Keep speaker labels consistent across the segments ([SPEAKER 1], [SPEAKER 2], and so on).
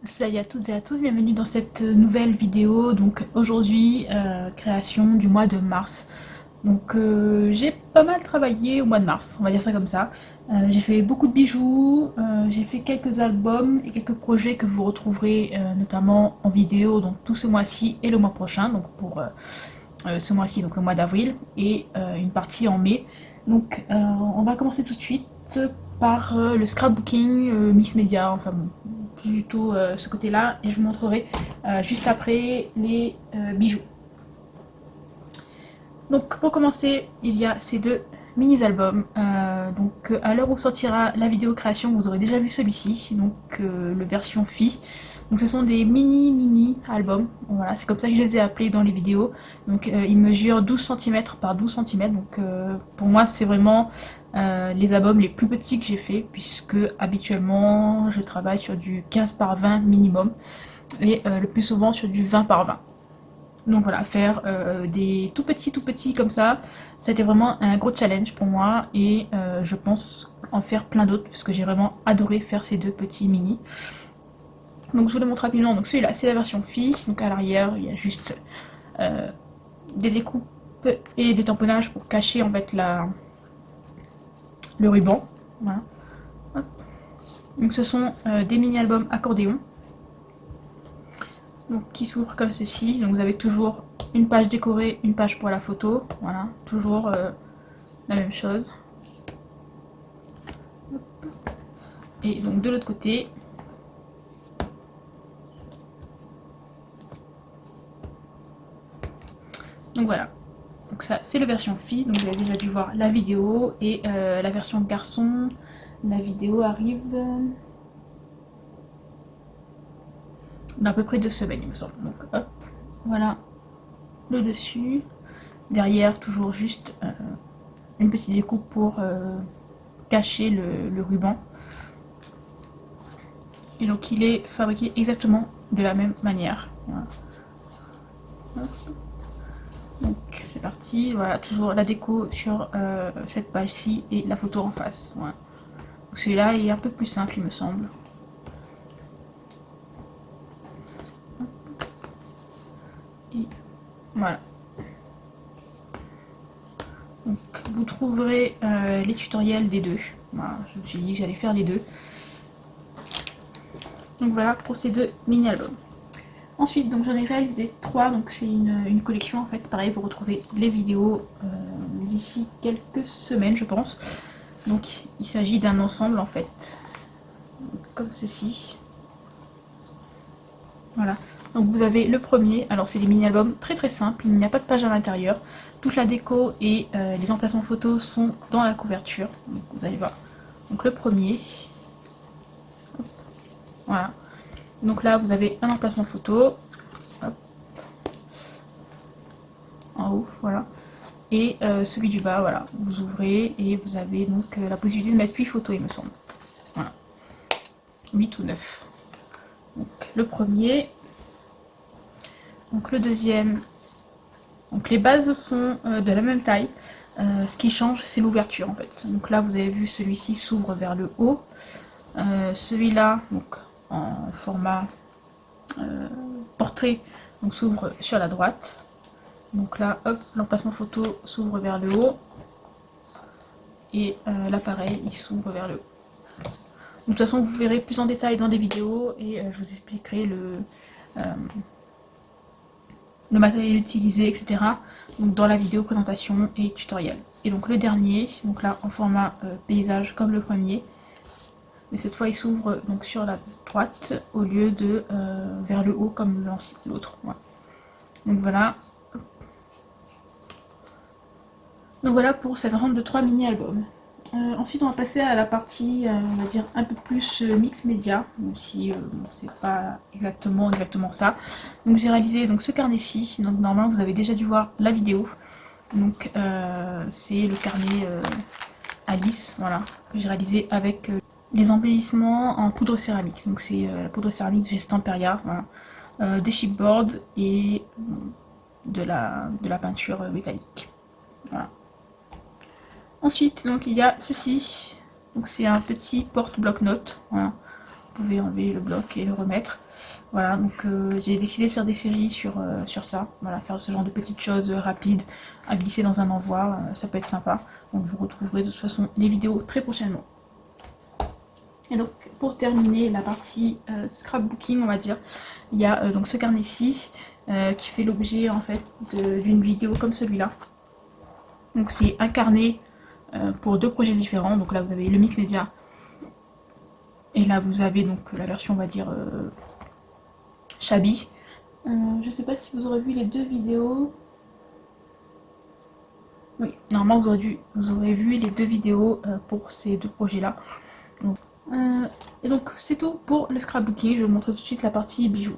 [SPEAKER 1] Salut à toutes et à tous, bienvenue dans cette nouvelle vidéo. Donc aujourd'hui, création du mois de mars. Donc j'ai pas mal travaillé au mois de mars, on va dire ça comme ça. J'ai fait beaucoup de bijoux, j'ai fait quelques albums et quelques projets que vous retrouverez notamment en vidéo donc tout ce mois-ci et le mois prochain, donc pour ce mois-ci, donc le mois d'avril, et une partie en mai. Donc on va commencer tout de suite par le scrapbooking mix média, enfin bon, plutôt ce côté-là, et je vous montrerai juste après les bijoux. Donc pour commencer, il y a ces deux mini-albums. Donc à l'heure où sortira la vidéo création, vous aurez déjà vu celui-ci, donc le version fille. Donc ce sont des mini albums, voilà, c'est comme ça que je les ai appelés dans les vidéos. Donc ils mesurent 12 cm par 12 cm, donc pour moi c'est vraiment les albums les plus petits que j'ai fait, puisque habituellement je travaille sur du 15 par 20 minimum, et le plus souvent sur du 20 par 20. Donc voilà, faire des tout petits comme ça, c'était vraiment un gros challenge pour moi, et je pense en faire plein d'autres parce que j'ai vraiment adoré faire ces deux petits mini. Donc je vous le montre rapidement. Donc celui-là, c'est la version fille. Donc à l'arrière, il y a juste des découpes et des tamponnages pour cacher en fait le ruban. Voilà. Hop. Donc ce sont des mini-albums accordéon, donc qui s'ouvrent comme ceci. Donc vous avez toujours une page décorée, une page pour la photo. Voilà, toujours la même chose. Et donc de l'autre côté, donc voilà. Donc ça, c'est la version fille. Donc vous avez déjà dû voir la vidéo, et la version garçon. La vidéo arrive d'à peu près 2 semaines, il me semble. Donc hop, voilà le dessus. Derrière, toujours juste une petite découpe pour cacher le ruban. Et donc il est fabriqué exactement de la même manière. Voilà. Donc c'est parti, voilà, toujours la déco sur cette page-ci et la photo en face. Voilà. Celui-là est un peu plus simple, il me semble. Et voilà. Donc vous trouverez les tutoriels des deux. Voilà, je me suis dit que j'allais faire les deux. Donc voilà pour ces deux mini-albums. Ensuite, donc j'en ai réalisé 3, donc c'est une collection en fait. Pareil, vous retrouvez les vidéos d'ici quelques semaines, je pense. Donc il s'agit d'un ensemble en fait, comme ceci. Voilà. Donc vous avez le premier, alors c'est des mini-albums très simples, il n'y a pas de page à l'intérieur. Toute la déco et les emplacements photos sont dans la couverture. Donc vous allez voir. Donc le premier. Voilà. Donc là vous avez un emplacement photo. Hop. En haut, voilà. Et celui du bas, voilà. Vous ouvrez et vous avez donc la possibilité de mettre 8 photos, il me semble. Voilà. 8 ou 9. Donc le premier. Donc le deuxième. Donc les bases sont de la même taille. Ce qui change, c'est l'ouverture en fait. Donc là, vous avez vu, celui-ci s'ouvre vers le haut. Celui-là, donc en format portrait, donc s'ouvre sur la droite. Donc là, hop, l'emplacement photo s'ouvre vers le haut. Et l'appareil, il s'ouvre vers le haut. Donc, de toute façon, vous verrez plus en détail dans des vidéos, et je vous expliquerai le matériel utilisé, etc. Donc dans la vidéo présentation et tutoriel. Et donc le dernier, donc là en format paysage comme le premier, mais cette fois il s'ouvre donc sur la droite au lieu de vers le haut comme l'autre. Voilà. Donc voilà. Donc voilà pour cette ensemble de 3 mini-albums. Ensuite on va passer à la partie on va dire un peu plus mix média, même si bon, c'est pas exactement ça. Donc j'ai réalisé donc ce carnet-ci, donc normalement vous avez déjà dû voir la vidéo. Donc c'est le carnet Alice, voilà, que j'ai réalisé avec les embellissements en poudre céramique. Donc c'est la poudre céramique de chez Stamperia, voilà. Des chipboards et de la peinture métallique. Voilà. Ensuite, donc il y a ceci. Donc c'est un petit porte-bloc-notes. Voilà. vous pouvez enlever le bloc et le remettre. Voilà, donc j'ai décidé de faire des séries sur ça. Voilà, faire ce genre de petites choses rapides à glisser dans un envoi, ça peut être sympa. Donc vous retrouverez de toute façon les vidéos très prochainement. Et donc pour terminer la partie scrapbooking, on va dire, il y a donc ce carnet-ci qui fait l'objet en fait d'une vidéo comme celui-là. Donc c'est un carnet pour 2 projets différents. Donc là vous avez le mix média et là vous avez donc la version on va dire shabby. Je sais pas si vous aurez vu les 2 vidéos. Oui, normalement vous aurez vu les 2 vidéos pour ces 2 projets là. Donc, et donc c'est tout pour le scrapbooking. Je vais vous montrer tout de suite la partie bijoux.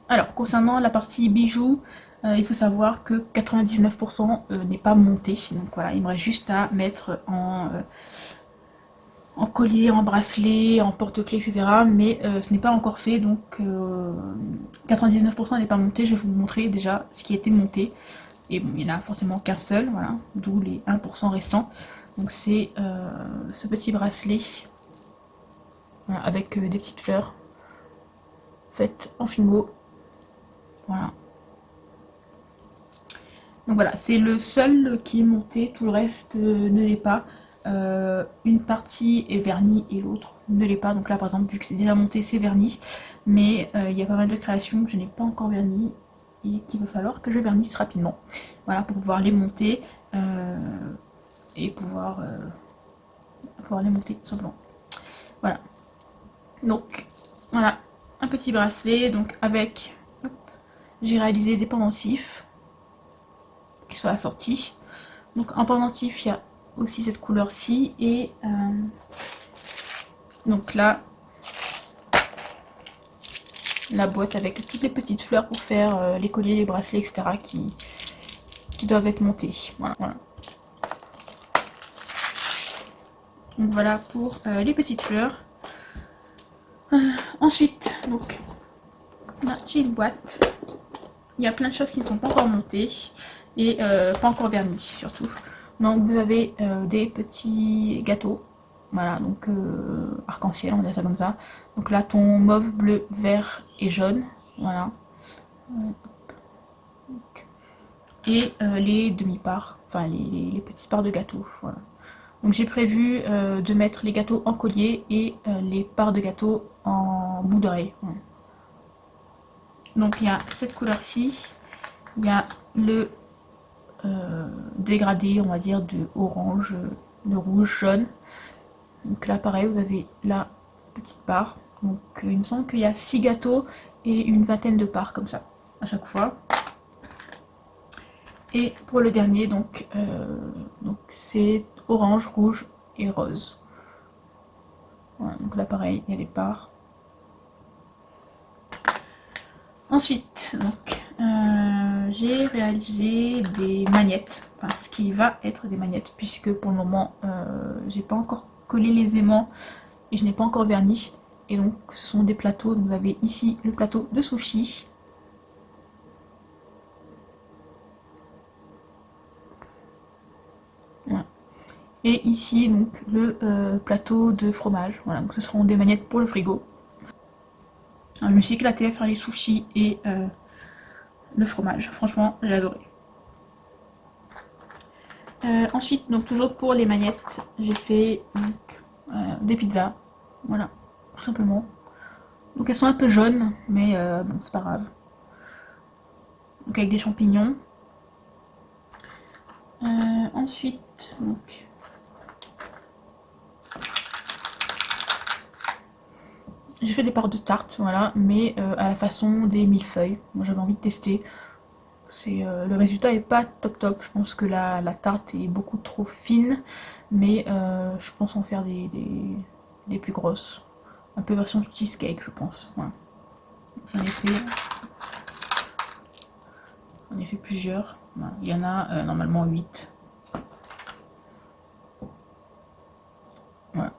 [SPEAKER 1] Alors concernant la partie bijoux, il faut savoir que 99% n'est pas monté. Donc voilà, il me reste juste à mettre en collier, en bracelet, en porte-clés, etc. Mais ce n'est pas encore fait, donc 99% n'est pas monté. Je vais vous montrer déjà ce qui a été monté. Et bon, il n'y en a forcément qu'un seul, voilà, d'où les 1% restants. Donc c'est ce petit bracelet voilà, avec des petites fleurs faites en fimo. Voilà. Donc voilà, c'est le seul qui est monté, tout le reste ne l'est pas. Une partie est vernie et l'autre ne l'est pas. Donc là par exemple, vu que c'est déjà monté, c'est verni. Mais il y a pas mal de créations que je n'ai pas encore vernies et qu'il va falloir que je vernisse rapidement. Voilà, pour pouvoir les monter et pouvoir les monter tout simplement. Voilà. Donc voilà, un petit bracelet, donc avec, j'ai réalisé des pendentifs qui soient assortis. Donc en pendentif, il y a aussi cette couleur-ci et donc là, la boîte avec toutes les petites fleurs pour faire les colliers, les bracelets, etc. qui doivent être montés. Voilà, voilà. Donc voilà pour les petites fleurs. Ensuite, donc là j'ai une boîte. Il y a plein de choses qui ne sont pas encore montées et pas encore vernies surtout. Donc vous avez des petits gâteaux. Voilà, donc arc-en-ciel, on va dire ça comme ça. Donc là, ton mauve, bleu, vert et jaune. Voilà. Et les demi-parts, enfin les petites parts de gâteaux. Voilà. Donc j'ai prévu de mettre les gâteaux en collier et les parts de gâteaux en bout d'oreille. Voilà. Donc il y a cette couleur-ci. Il y a le dégradé, on va dire, de orange, de rouge, jaune. Donc là pareil, vous avez la petite part. Donc il me semble qu'il y a 6 gâteaux et une vingtaine de parts comme ça à chaque fois. Et pour le dernier, donc c'est orange, rouge et rose. Voilà, donc là pareil, il y a les parts. Ensuite, donc j'ai réalisé des magnettes, enfin ce qui va être des magnettes, puisque pour le moment j'ai pas encore collé les aimants et je n'ai pas encore verni. Et donc ce sont des plateaux, donc vous avez ici le plateau de sushi. Voilà. Et ici donc le plateau de fromage. Voilà, donc ce seront des magnettes pour le frigo. Alors, je me suis éclatée à faire les sushis et le fromage. Franchement, j'ai adoré. Ensuite, donc toujours pour les magnettes, j'ai fait donc, des pizzas. Voilà, tout simplement. Donc elles sont un peu jaunes, mais bon, c'est pas grave. Donc avec des champignons. Ensuite, donc j'ai fait des parts de tarte, voilà, mais à la façon des millefeuilles. Moi j'avais envie de tester. Le résultat est pas top top. Je pense que la tarte est beaucoup trop fine, mais je pense en faire des plus grosses. Un peu version cheesecake, je pense. Voilà. J'en ai fait plusieurs. Voilà. Il y en a normalement 8. Voilà.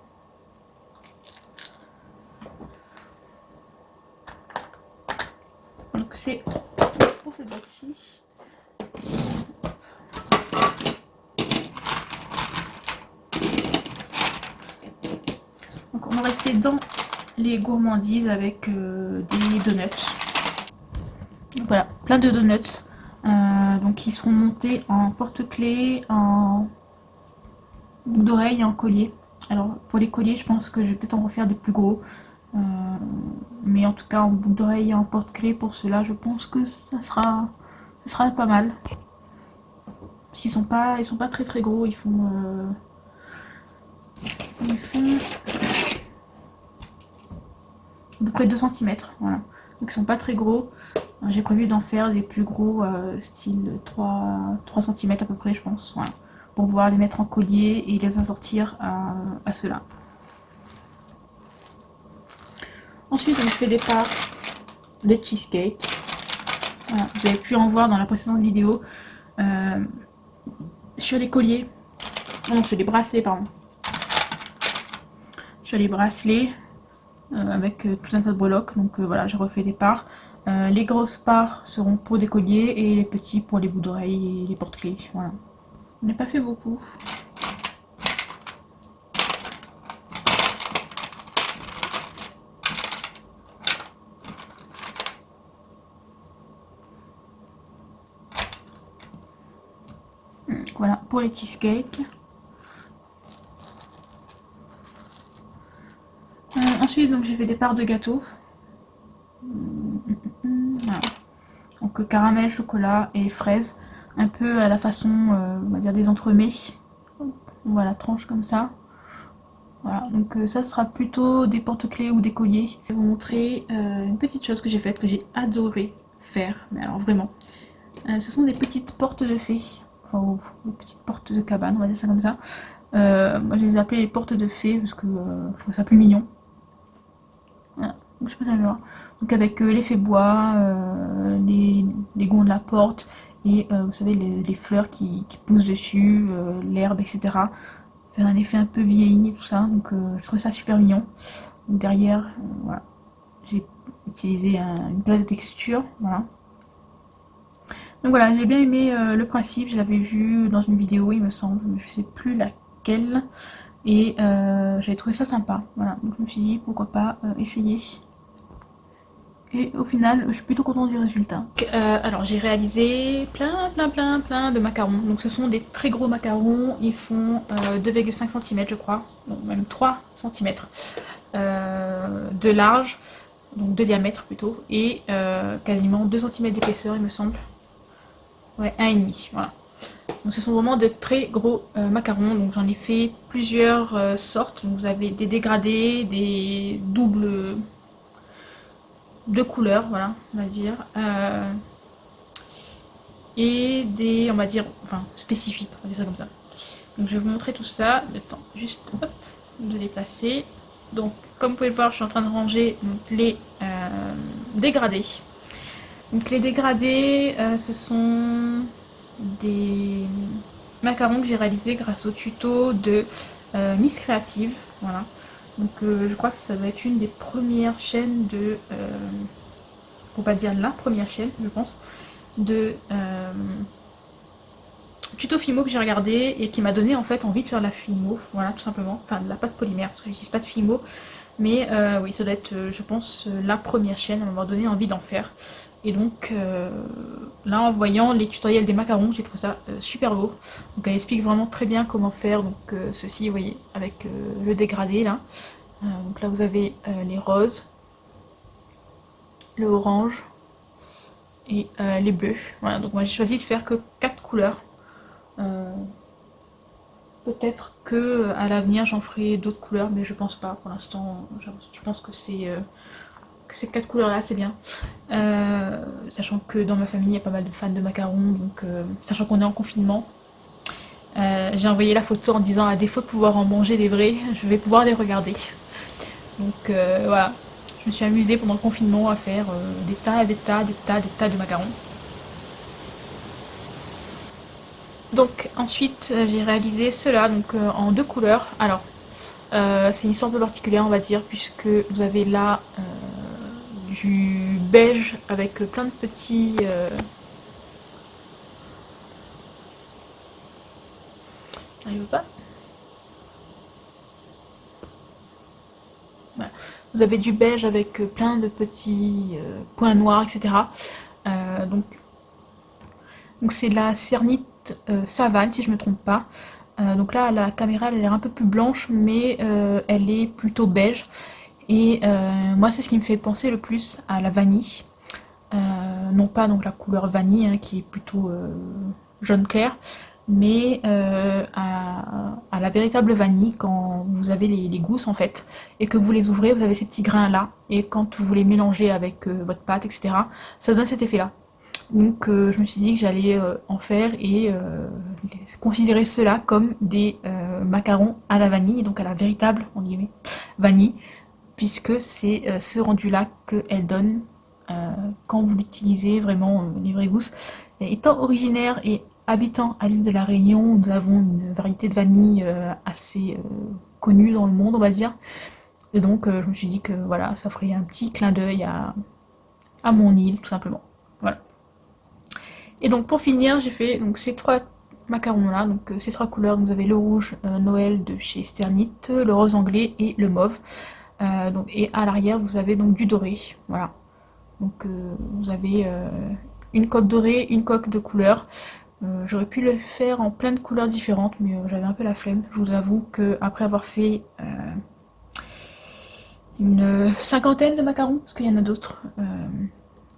[SPEAKER 1] Donc c'est pour cette boîte-ci. Donc on va rester dans les gourmandises avec des donuts. Donc voilà, plein de donuts. Donc ils seront montés en porte-clés, en boucle d'oreille et en collier. Alors pour les colliers, je pense que je vais peut-être en refaire des plus gros. Euh, mais en tout cas en boucle d'oreille et en porte-clés, pour cela, je pense que ça sera pas mal. Parce ils sont pas très très gros, ils font à peu près 2 cm. Voilà. Donc ils sont pas très gros. J'ai prévu d'en faire des plus gros, style 3 cm à peu près, je pense. Voilà. Pour pouvoir les mettre en collier et les assortir à ceux-là. Ensuite, je fais des parts de cheesecake. Voilà. Vous avez pu en voir dans la précédente vidéo. Sur les colliers, non, sur les bracelets, pardon. Sur les bracelets, avec tout un tas de breloques. Donc voilà, j'ai refait des parts. Les grosses parts seront pour des colliers et les petits pour les bouts d'oreilles et les porte-clés. Voilà. On n'a pas fait beaucoup. Voilà pour les cheesecakes. Ensuite, donc j'ai fait des parts de gâteaux. Voilà. Donc caramel, chocolat et fraises, un peu à la façon, on va dire des entremets. On va la tranche comme ça. Voilà, donc ça sera plutôt des porte-clés ou des colliers. Je vais vous montrer une petite chose que j'ai faite, que j'ai adoré faire, mais alors vraiment. Ce sont des petites portes de fées, enfin des petites portes de cabane, on va dire ça comme ça. Moi je les ai appelées les portes de fées parce que je trouve ça plus mignon. Voilà, je sais pas si voir. Donc avec l'effet bois, les gonds de la porte et vous savez les fleurs qui poussent dessus, l'herbe, etc. Faire un effet un peu vieilli tout ça, donc je trouve ça super mignon. Donc derrière, voilà, j'ai utilisé une palette de texture, voilà. Donc voilà, j'ai bien aimé le principe, je l'avais vu dans une vidéo il me semble, mais je sais plus laquelle, et j'avais trouvé ça sympa, voilà, donc je me suis dit pourquoi pas essayer. Et au final, je suis plutôt contente du résultat. Alors j'ai réalisé plein de macarons. Donc ce sont des très gros macarons. Ils font 2,5 cm je crois. Non, même 3 cm de large. Donc de diamètre plutôt. Et quasiment 2 cm d'épaisseur il me semble. Ouais, 1,5. Voilà. Donc ce sont vraiment de très gros macarons. Donc j'en ai fait plusieurs sortes. Donc, vous avez des dégradés, des doubles de couleurs, voilà, on va dire. Et des, on va dire, enfin, spécifiques, on va dire ça comme ça. Donc je vais vous montrer tout ça, le temps juste hop, de déplacer. Donc comme vous pouvez le voir, je suis en train de ranger donc, les dégradés. Donc les dégradés, ce sont des macarons que j'ai réalisés grâce au tuto de Miss Creative, voilà. Donc je crois que ça va être une des premières chaînes de... pour pas dire la première chaîne, je pense, de tuto Fimo que j'ai regardé et qui m'a donné en fait envie de faire de la Fimo, voilà, tout simplement. Enfin, de la pâte polymère, parce que j'utilise pas de Fimo. Mais oui, ça doit être, je pense, la première chaîne à m'a donné envie d'en faire. Et donc, là, en voyant les tutoriels des macarons, j'ai trouvé ça super beau. Donc, elle explique vraiment très bien comment faire donc, ceci, vous voyez, avec le dégradé, là. Donc là, vous avez les roses, le orange et les bleus. Voilà, donc moi, j'ai choisi de faire que 4 couleurs. Peut-être que à l'avenir j'en ferai d'autres couleurs, mais je pense pas pour l'instant. Je pense que ces 4 couleurs là c'est bien. Sachant que dans ma famille il y a pas mal de fans de macarons, donc sachant qu'on est en confinement, j'ai envoyé la photo en disant à défaut de pouvoir en manger des vrais, je vais pouvoir les regarder. Donc voilà, je me suis amusée pendant le confinement à faire des tas de macarons. Donc ensuite j'ai réalisé cela donc en 2 couleurs. Alors c'est une histoire un peu particulière on va dire puisque vous avez là du beige avec plein de petits... J'arrive pas. Voilà. Vous avez du beige avec plein de petits points noirs, etc. Donc c'est la cernite savane, si je ne me trompe pas. Donc là, la caméra, elle a l'air un peu plus blanche, mais elle est plutôt beige. Et moi, c'est ce qui me fait penser le plus à la vanille. Non pas donc la couleur vanille, hein, qui est plutôt jaune clair, mais à la véritable vanille quand vous avez les gousses en fait, et que vous les ouvrez, vous avez ces petits grains là, et quand vous les mélangez avec votre pâte, etc., ça donne cet effet là. Donc je me suis dit que j'allais en faire et considérer cela comme des macarons à la vanille, donc à la véritable en guillemets, vanille, puisque c'est ce rendu là qu'elle donne quand vous l'utilisez vraiment les vraies gousses. Et étant originaire et habitant à l'île de la Réunion, nous avons une variété de vanille assez connue dans le monde, on va dire. Et donc je me suis dit que voilà, ça ferait un petit clin d'œil à mon île, tout simplement. Voilà. Et donc pour finir, j'ai fait donc ces trois macarons là, donc ces trois couleurs. Vous avez le rouge Noël de chez Sternit, le rose anglais et le mauve. Donc, et à l'arrière, vous avez donc du doré. Voilà. Donc vous avez une coque dorée, une coque de couleur. J'aurais pu le faire en plein de couleurs différentes, mais j'avais un peu la flemme. Je vous avoue que après avoir fait une cinquantaine de macarons, parce qu'il y en a d'autres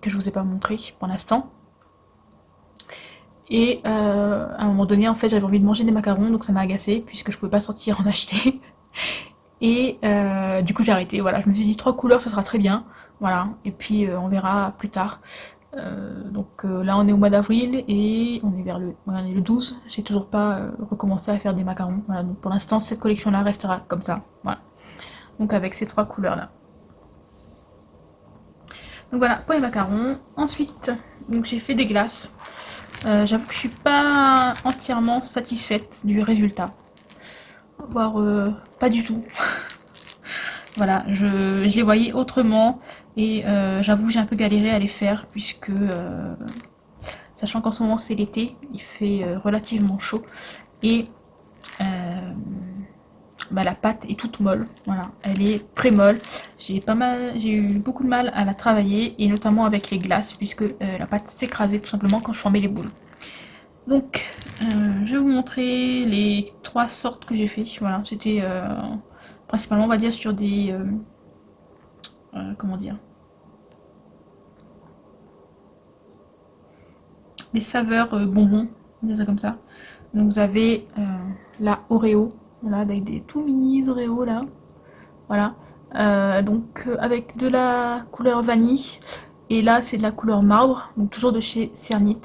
[SPEAKER 1] que je vous ai pas montré pour l'instant. Et à un moment donné, en fait, j'avais envie de manger des macarons, donc ça m'a agacée, puisque je pouvais pas sortir en acheter. Et du coup, j'ai arrêté. Voilà, je me suis dit 3 couleurs, ce sera très bien. Voilà, et puis on verra plus tard. Donc là, on est au mois d'avril et on est vers le 12. J'ai toujours pas recommencé à faire des macarons. Voilà, donc pour l'instant, cette collection-là restera comme ça. Voilà, donc avec ces 3 couleurs-là. Donc voilà pour les macarons. Ensuite, donc j'ai fait des glaces. J'avoue que je suis pas entièrement satisfaite du résultat, voire pas du tout. Voilà, je les voyais autrement et j'avoue j'ai un peu galéré à les faire puisque sachant qu'en ce moment c'est l'été, il fait relativement chaud et la pâte est toute molle, voilà, elle est très molle. J'ai eu beaucoup de mal à la travailler et notamment avec les glaces puisque la pâte s'écrasait tout simplement quand je formais les boules. Donc je vais vous montrer les 3 sortes que j'ai fait. Voilà, c'était principalement on va dire sur des comment dire, des saveurs bonbons, on dit ça comme ça. Donc vous avez la Oreo, voilà, avec des tout mini Oreo là, voilà. Donc avec de la couleur vanille et là c'est de la couleur marbre, donc toujours de chez Cernit.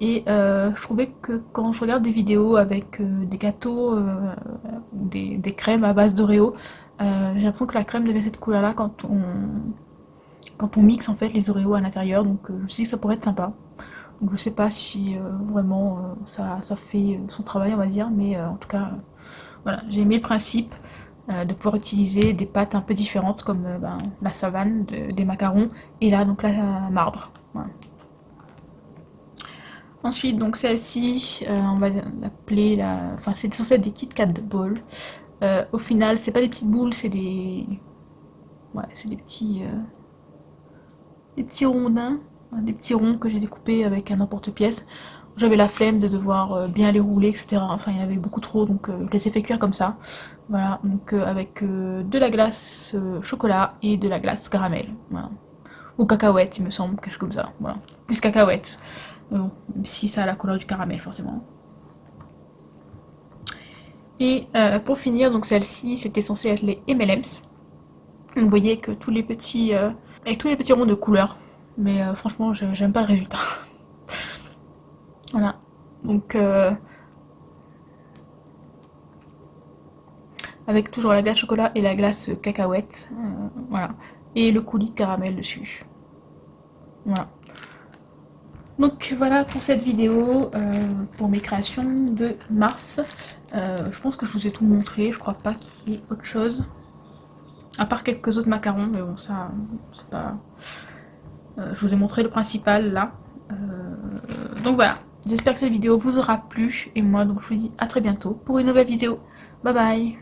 [SPEAKER 1] Et je trouvais que quand je regarde des vidéos avec des gâteaux ou des crèmes à base d'Oreo, j'ai l'impression que la crème devient cette couleur là quand on mixe en fait les Oreos à l'intérieur, donc je me suis dit que ça pourrait être sympa. Donc je sais pas si vraiment ça fait son travail on va dire, mais en tout cas voilà, j'ai aimé le principe de pouvoir utiliser des pâtes un peu différentes comme la savane des macarons et là donc la marbre. Voilà. Ensuite donc celle-ci on va l'appeler enfin c'est censé être des Kit Kat Balls. Au final c'est pas des petites boules, c'est des petits rondins, des petits ronds que j'ai découpés avec un emporte-pièce. J'avais la flemme de devoir bien les rouler, etc. Enfin, il y en avait beaucoup trop, donc je les ai fait cuire comme ça. Voilà, donc avec de la glace chocolat et de la glace caramel. Voilà. Ou cacahuète, il me semble, quelque chose comme ça. Voilà. Plus cacahuète. Bon, même si ça a la couleur du caramel, forcément. Et pour finir, donc celle-ci, c'était censé être les M&M's. Vous voyez que tous les petits, avec tous les petits ronds de couleur. Mais franchement, j'aime pas le résultat. Voilà. Donc avec toujours la glace chocolat et la glace cacahuète. Voilà. Et le coulis de caramel dessus. Voilà. Donc voilà pour cette vidéo, pour mes créations de mars. Je pense que je vous ai tout montré, je crois pas qu'il y ait autre chose. À part quelques autres macarons, mais bon ça c'est pas... je vous ai montré le principal là. Donc voilà, j'espère que cette vidéo vous aura plu. Et moi donc je vous dis à très bientôt pour une nouvelle vidéo. Bye bye.